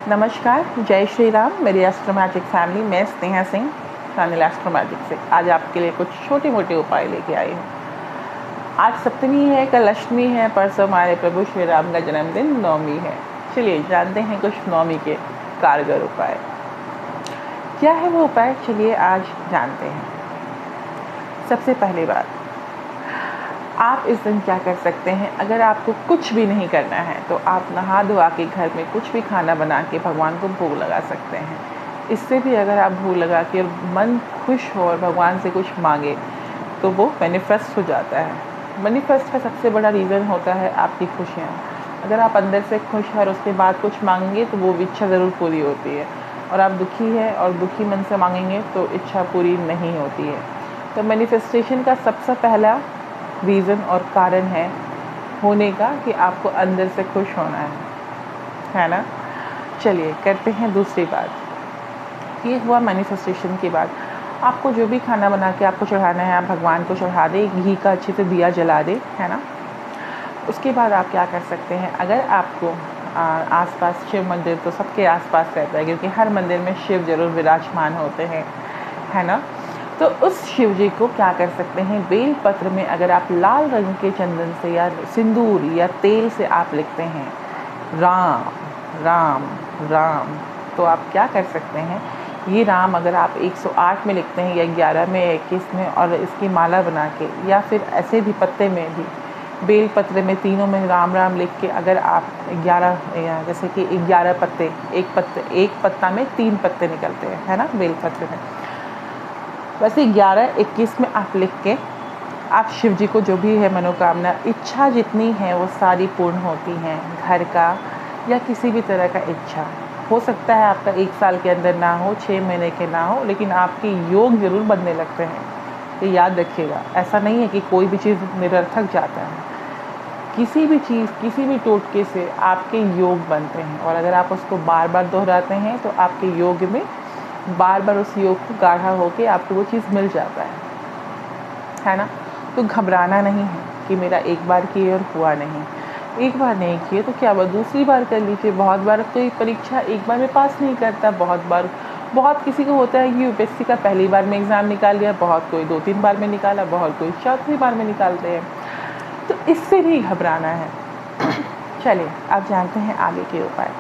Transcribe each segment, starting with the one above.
नमस्कार, जय श्री राम। मेरी एस्ट्रोमैजिक फैमिली, मैं स्नेहा सिंह चैनल एस्ट्रोमैजिक से आज आपके लिए कुछ छोटे मोटे उपाय लेके आई हूँ। आज सप्तमी है, कल अष्टमी है, परसों हमारे प्रभु श्री राम का जन्मदिन नवमी है। चलिए जानते हैं कुछ नवमी के कारगर उपाय। क्या है वो उपाय, चलिए आज जानते हैं। सबसे पहली बात, आप इस दिन क्या कर सकते हैं। अगर आपको कुछ भी नहीं करना है तो आप नहा धोआ के घर में कुछ भी खाना बना के भगवान को भोग लगा सकते हैं। इससे भी अगर आप भोग लगा के मन खुश हो और भगवान से कुछ मांगे तो वो मैनिफेस्ट हो जाता है। मैनिफेस्ट का सबसे बड़ा रीज़न होता है आपकी खुशियाँ। अगर आप अंदर से खुश हैं और उसके बाद कुछ मांगेंगे तो वो इच्छा ज़रूर पूरी होती है, और आप दुखी हैं और दुखी मन से मांगेंगे तो इच्छा पूरी नहीं होती है। तो मैनिफेस्टेशन का सबसे पहला रीज़न और कारण है होने का कि आपको अंदर से खुश होना है ना। चलिए करते हैं दूसरी बात। ये हुआ मैनिफेस्टेशन की बात। आपको जो भी खाना बना के आपको चढ़ाना है, आप भगवान को चढ़ा दें, घी का अच्छे से दिया जला दें, है ना। उसके बाद आप क्या कर सकते हैं, अगर आपको आसपास शिव मंदिर तो सबके आसपास रहता है, क्योंकि हर मंदिर में शिव जरूर विराजमान होते हैं, है ना। तो उस शिव जी को क्या कर सकते हैं, बेल पत्र में अगर आप लाल रंग के चंदन से या सिंदूर या तेल से आप लिखते हैं राम राम राम, तो आप क्या कर सकते हैं, ये राम अगर आप 108 में लिखते हैं या 11 में, 21 में, और इसकी माला बना के, या फिर ऐसे भी पत्ते में भी बेल पत्र में तीनों में राम राम लिख के अगर आप 11 जैसे कि 11 पत्ते, एक पत्ता में 3 पत्ते निकलते हैं, है ना, बेल पत्र में, वैसे 11-21 में आप लिख के आप शिव जी को जो भी है मनोकामना, इच्छा जितनी है वो सारी पूर्ण होती हैं। घर का या किसी भी तरह का इच्छा हो सकता है, आपका 1 साल के अंदर ना हो, 6 महीने के ना हो, लेकिन आपके योग ज़रूर बनने लगते हैं। ये याद रखिएगा, ऐसा नहीं है कि कोई भी चीज़ निरर्थक जाता है। किसी भी चीज़, किसी भी टोटके से आपके योग बनते हैं, और अगर आप उसको बार बार दोहराते हैं तो आपके योग में बार बार उस योग को गाढ़ा होके आपको वो चीज़ मिल जाता है ना। तो घबराना नहीं है कि मेरा एक बार किए और हुआ नहीं। एक बार नहीं किए तो क्या हुआ, दूसरी बार कर लीजिए। बहुत बार कोई परीक्षा एक बार में पास नहीं करता, बहुत किसी को होता है कि यूपीएससी का पहली बार में एग्ज़ाम निकाल लिया, बहुत कोई 2-3 बार में निकाला, बहुत कोई चौथी बार में निकालते हैं। तो इससे नहीं घबराना है। चलिए आप जानते हैं आगे के उपाय।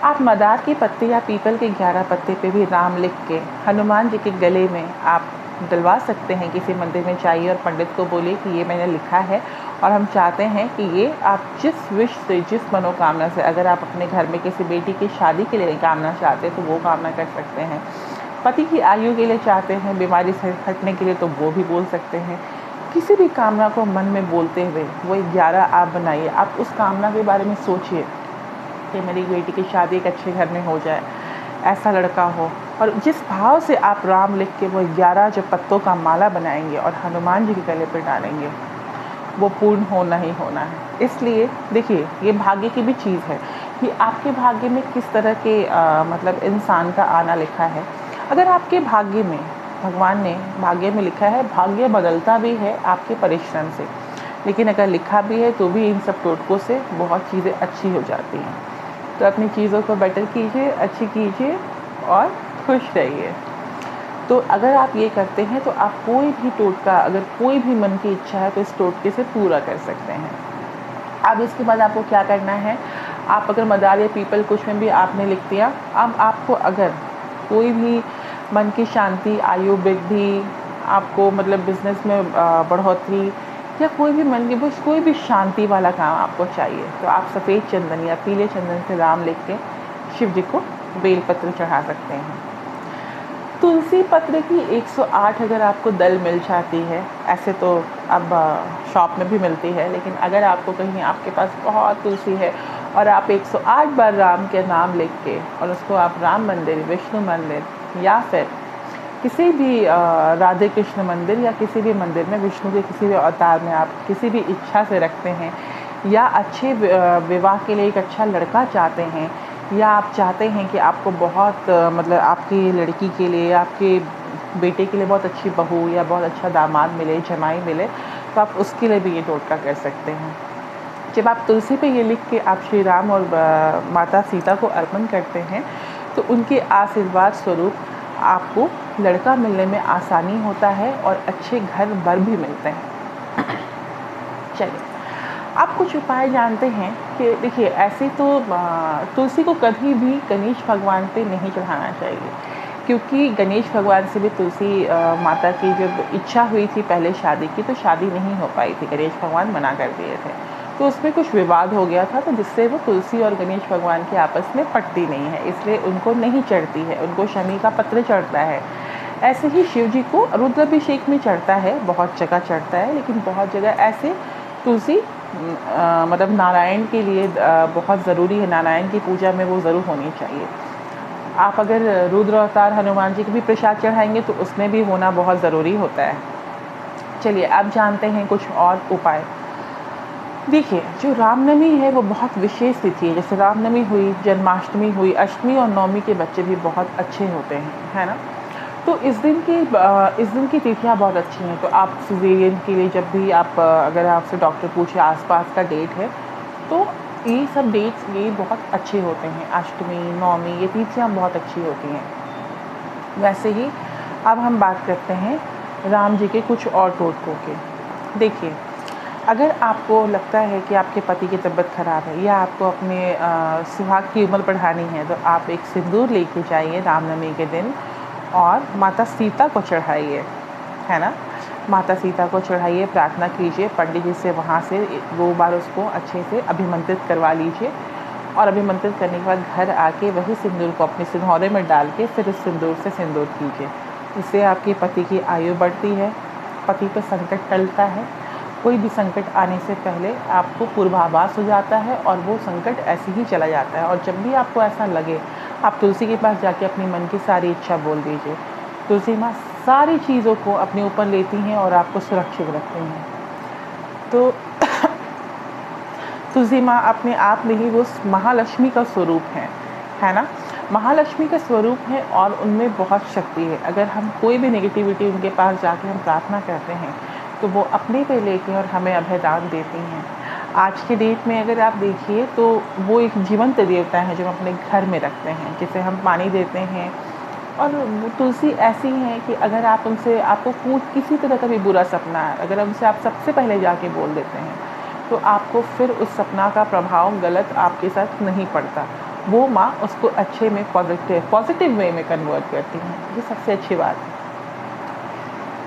आप मदार के पत्ते या पीपल के 11 पत्ते पे भी राम लिख के हनुमान जी के गले में आप डलवा सकते हैं। किसी मंदिर में जाइए और पंडित को बोलिए कि ये मैंने लिखा है और हम चाहते हैं कि ये आप जिस विश से, जिस मनोकामना से, अगर आप अपने घर में किसी बेटी की शादी के लिए कामना चाहते हैं तो वो कामना कर सकते हैं। पति की आयु के लिए चाहते हैं, बीमारी से हटने के लिए, तो वो भी बोल सकते हैं। किसी भी कामना को मन में बोलते हुए वो 11 आप बनाइए। आप उस कामना के बारे में सोचिए कि मेरी बेटी की शादी एक अच्छे घर में हो जाए, ऐसा लड़का हो, और जिस भाव से आप राम लिख के वो 11 जो पत्तों का माला बनाएंगे और हनुमान जी के गले पर डालेंगे, वो पूर्ण होना ही होना है। इसलिए देखिए, ये भाग्य की भी चीज़ है कि आपके भाग्य में किस तरह के मतलब इंसान का आना लिखा है। अगर आपके भाग्य में, भगवान ने भाग्य में लिखा है, भाग्य बदलता भी है आपके परिश्रम से, लेकिन अगर लिखा भी है तो भी इन सब टोटकों से बहुत चीज़ें अच्छी हो जाती हैं। तो अपनी चीज़ों को बेटर कीजिए, अच्छी कीजिए और खुश रहिए। तो अगर आप ये करते हैं तो आप कोई भी टोटका, अगर कोई भी मन की इच्छा है तो इस टोटके से पूरा कर सकते हैं। अब इसके बाद आपको क्या करना है, आप अगर मदार या पीपल कुछ में भी आपने लिख दिया, अब आपको अगर कोई भी मन की शांति, आयु वृद्धि, आपको मतलब बिजनेस में बढ़ोतरी, या कोई भी मन की बस कोई भी शांति वाला काम आपको चाहिए, तो आप सफ़ेद चंदन या पीले चंदन से राम लिख के शिव जी को बेलपत्र चढ़ा सकते हैं। तुलसी पत्र की 108 अगर आपको दल मिल जाती है, ऐसे तो अब शॉप में भी मिलती है, लेकिन अगर आपको कहीं आपके पास बहुत तुलसी है और आप 108 बार राम के नाम लिख के और उसको आप राम मंदिर, विष्णु मंदिर या फिर किसी भी राधे कृष्ण मंदिर या किसी भी मंदिर में विष्णु के किसी भी अवतार में आप किसी भी इच्छा से रखते हैं, या अच्छे विवाह के लिए एक अच्छा लड़का चाहते हैं, या आप चाहते हैं कि आपको बहुत मतलब आपकी लड़की के लिए, आपके बेटे के लिए बहुत अच्छी बहू या बहुत अच्छा दामाद मिले, जमाई मिले, तो आप उसके लिए भी ये टोटका कर सकते हैं। जब आप तुलसी पे ये लिख के आप श्री राम और माता सीता को अर्पण करते हैं तो उनके आशीर्वाद स्वरूप आपको लड़का मिलने में आसानी होता है और अच्छे घर बर भी मिलते हैं। चलिए, आप कुछ उपाय जानते हैं कि देखिए, ऐसे तो तुलसी को कभी भी गणेश भगवान पे नहीं चढ़ाना चाहिए, क्योंकि गणेश भगवान से भी तुलसी माता की जब इच्छा हुई थी पहले शादी की, तो शादी नहीं हो पाई थी, गणेश भगवान मना कर दिए थे, तो उसमें कुछ विवाद हो गया था, तो जिससे वो तुलसी और गणेश भगवान की आपस में पटती नहीं है, इसलिए उनको नहीं चढ़ती है, उनको शमी का पत्र चढ़ता है। ऐसे ही शिव जी को रुद्राभिषेक में चढ़ता है, बहुत जगह चढ़ता है, लेकिन बहुत जगह ऐसे तुलसी मतलब नारायण के लिए बहुत ज़रूरी है, नारायण की पूजा में वो ज़रूर होनी चाहिए। आप अगर रुद्र अवतार हनुमान जी को भी प्रसाद चढ़ाएंगे तो उसमें भी होना बहुत ज़रूरी होता है। चलिए, अब जानते हैं कुछ और उपाय। देखिए, जो रामनवमी है वो बहुत विशेष तिथि है, जैसे रामनवमी हुई, जन्माष्टमी हुई, अष्टमी और नवमी के बच्चे भी बहुत अच्छे होते हैं, है ना। तो इस दिन की तिथियाँ बहुत अच्छी हैं। तो आप सिजेरियन के लिए जब भी आप अगर आपसे डॉक्टर पूछे आसपास का डेट है, तो ये सब डेट्स ये बहुत अच्छे होते हैं। अष्टमी, नवमी, ये तिथियाँ बहुत अच्छी होती हैं। वैसे ही अब हम बात करते हैं राम जी के कुछ और टोटकों के। देखिए, अगर आपको लगता है कि आपके पति की तबीयत ख़राब है या आपको अपने सुहाग की उम्र बढ़ानी है, तो आप एक सिंदूर लेके जाइए रामनवमी के दिन और माता सीता को चढ़ाइए, है ना। माता सीता को चढ़ाइए, प्रार्थना कीजिए, पंडित जी से वहाँ से 2 बार उसको अच्छे से अभिमंत्रित करवा लीजिए, और अभिमंत्रित करने के बाद घर आके वही सिंदूर को अपने सिंदूरे में डाल के फिर उस सिंदूर से सिंदूर कीजिए। इससे आपके पति की आयु बढ़ती है, पति पे संकट टलता है, कोई भी संकट आने से पहले आपको पूर्वाभास हो जाता है और वो संकट ऐसे ही चला जाता है। और जब भी आपको ऐसा लगे, आप तुलसी के पास जाके अपनी मन की सारी इच्छा बोल दीजिए। तुलसी माँ सारी चीज़ों को अपने ऊपर लेती हैं और आपको सुरक्षित रखती हैं। तो तुलसी माँ अपने आप में ही वो महालक्ष्मी का स्वरूप है ना। महालक्ष्मी का स्वरूप है और उनमें बहुत शक्ति है। अगर हम कोई भी नेगेटिविटी उनके पास जाके हम प्रार्थना करते हैं तो वो अपने पे लेके और हमें अभयदान देती हैं। आज के डेट में अगर आप देखिए तो वो एक जीवंत देवता है जो हम अपने घर में रखते हैं, जिसे हम पानी देते हैं। और वो तुलसी ऐसी है कि अगर आप उनसे, आपको किसी तरह का भी बुरा सपना है, अगर उनसे आप सबसे पहले जाके बोल देते हैं तो आपको फिर उस सपना का प्रभाव गलत आपके साथ नहीं पड़ता। वो माँ उसको अच्छे में पॉजिटिव वे में कन्वर्ट करती हैं। ये सबसे अच्छी बात है।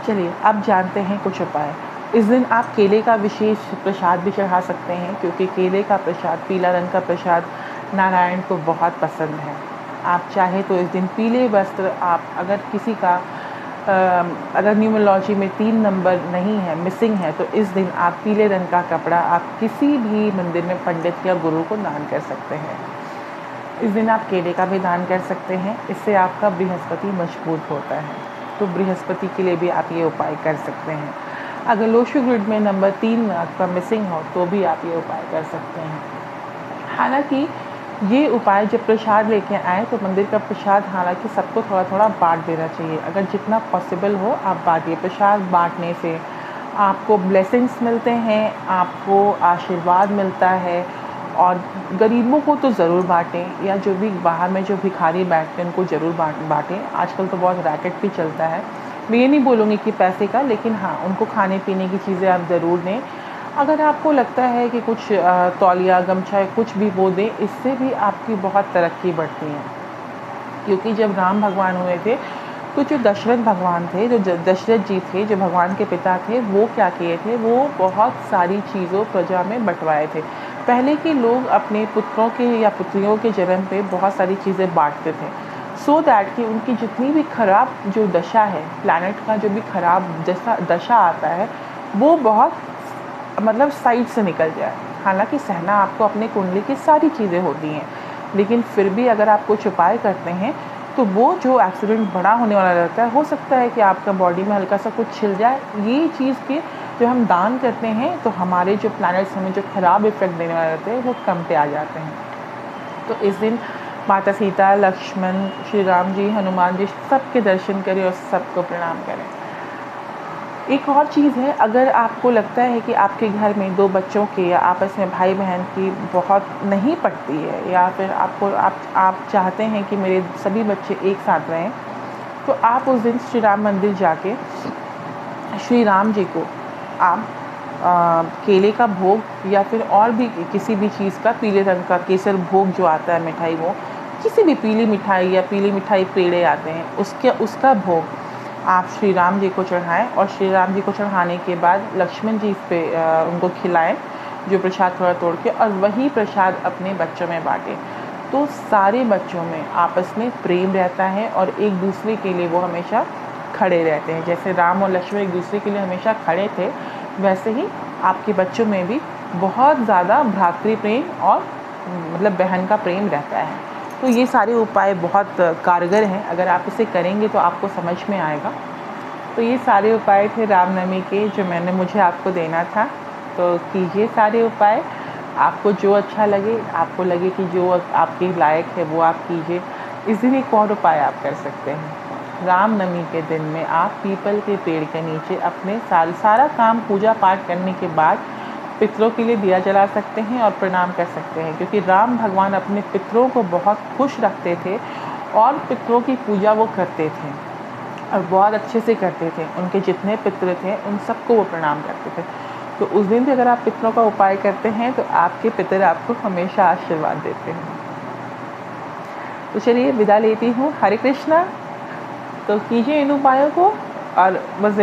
चलिए, अब जानते हैं कुछ उपाय। इस दिन आप केले का विशेष प्रसाद भी चढ़ा सकते हैं, क्योंकि केले का प्रसाद, पीला रंग का प्रसाद नारायण को बहुत पसंद है। आप चाहे तो इस दिन पीले वस्त्र, आप अगर किसी का अगर न्यूमरोलॉजी में 3 नंबर नहीं है, मिसिंग है, तो इस दिन आप पीले रंग का कपड़ा आप किसी भी मंदिर में पंडित या गुरु को दान कर सकते हैं। इस दिन आप केले का भी दान कर सकते हैं, इससे आपका बृहस्पति मजबूत होता है। तो बृहस्पति के लिए भी आप ये उपाय कर सकते हैं। अगर लोशु ग्रिड में नंबर 3 आपका मिसिंग हो तो भी आप ये उपाय कर सकते हैं। हालांकि ये उपाय जब प्रसाद लेके आए तो मंदिर का प्रसाद हालांकि सबको थोड़ा थोड़ा बांट देना चाहिए। अगर जितना पॉसिबल हो आप बांटिए। प्रसाद बांटने से आपको ब्लेसिंग्स मिलते हैं, आपको आशीर्वाद मिलता है। और गरीबों को तो ज़रूर बांटें, या जो भी बाहर में जो भिखारी बैठते हैं उनको ज़रूर बांटें। आजकल तो बहुत रैकेट भी चलता है। मैं ये नहीं बोलूँगी कि पैसे का, लेकिन हाँ, उनको खाने पीने की चीज़ें आप ज़रूर दें। अगर आपको लगता है कि कुछ तौलिया, गमछा, कुछ भी वो दें, इससे भी आपकी बहुत तरक्की बढ़ती है। क्योंकि जब राम भगवान हुए थे तो जो दशरथ भगवान थे, जो दशरथ जी थे, जो भगवान के पिता थे, वो क्या किए थे, वो बहुत सारी चीज़ों प्रजा में बंटवाए थे। पहले के लोग अपने पुत्रों के या पुत्रियों के जन्म पे बहुत सारी चीज़ें बांटते थे, सो दैट कि उनकी जितनी भी खराब जो दशा है, प्लैनेट का जो भी खराब दशा आता है, वो बहुत मतलब साइड से निकल जाए। हालांकि सहना आपको अपने कुंडली की सारी चीज़ें होती हैं, लेकिन फिर भी अगर आप कुछ उपाय करते हैं तो वो जो एक्सीडेंट बड़ा होने वाला रहता है, हो सकता है कि आपका बॉडी में हल्का सा कुछ छिल जाए। ये चीज़ के जो हम दान करते हैं तो हमारे जो प्लैनेट्स हमें जो ख़राब इफेक्ट देने वाले रहते हैं वो कम पे आ जाते हैं। तो इस दिन माता सीता, लक्ष्मण, श्री राम जी, हनुमान जी, सबके दर्शन करें और सबको प्रणाम करें। एक और चीज़ है, अगर आपको लगता है कि आपके घर में 2 बच्चों के या आपस में भाई-बहन की बहुत नहीं पटती है, या फिर आप चाहते हैं कि मेरे सभी बच्चे एक साथ रहें, तो आप उस दिन श्री राम मंदिर जाके श्री राम जी को आप केले का भोग या फिर और भी किसी भी चीज़ का पीले रंग का केसर भोग जो आता है मिठाई, वो किसी भी पीली मिठाई या पीली मिठाई पेड़े आते हैं, उसका भोग आप श्री राम जी को चढ़ाएं, और श्री राम जी को चढ़ाने के बाद लक्ष्मण जी पे उनको खिलाएं जो प्रसाद थोड़ा तोड़ के, और वही प्रसाद अपने बच्चों में बांटें। तो सारे बच्चों में आपस में प्रेम रहता है और एक दूसरे के लिए वो हमेशा खड़े रहते हैं। जैसे राम और लक्ष्मण एक दूसरे के लिए हमेशा खड़े थे, वैसे ही आपके बच्चों में भी बहुत ज़्यादा भ्रातृ प्रेम और मतलब बहन का प्रेम रहता है। तो ये सारे उपाय बहुत कारगर हैं, अगर आप इसे करेंगे तो आपको समझ में आएगा। तो ये सारे उपाय थे रामनवमी के जो मुझे आपको देना था। तो कीजिए सारे उपाय, आपको जो अच्छा लगे, आपको लगे कि जो आपके लायक है वो आप कीजिए। इस दिन एक और उपाय आप कर सकते हैं। रामनवमी के दिन में आप पीपल के पेड़ के नीचे अपने सारा काम पूजा पाठ करने के बाद पितरों के लिए दिया जला सकते हैं और प्रणाम कर सकते हैं, क्योंकि राम भगवान अपने पितरों को बहुत खुश रखते थे और पितरों की पूजा वो करते थे और बहुत अच्छे से करते थे। उनके जितने पितर थे उन सबको वो प्रणाम करते थे। तो उस दिन भी अगर आप पितरों का उपाय करते हैं तो आपके पितर आपको हमेशा आशीर्वाद देते हैं। तो चलिए विदा लेती हूँ। हरे कृष्णा। तो कीजिए इन उपायों को और बस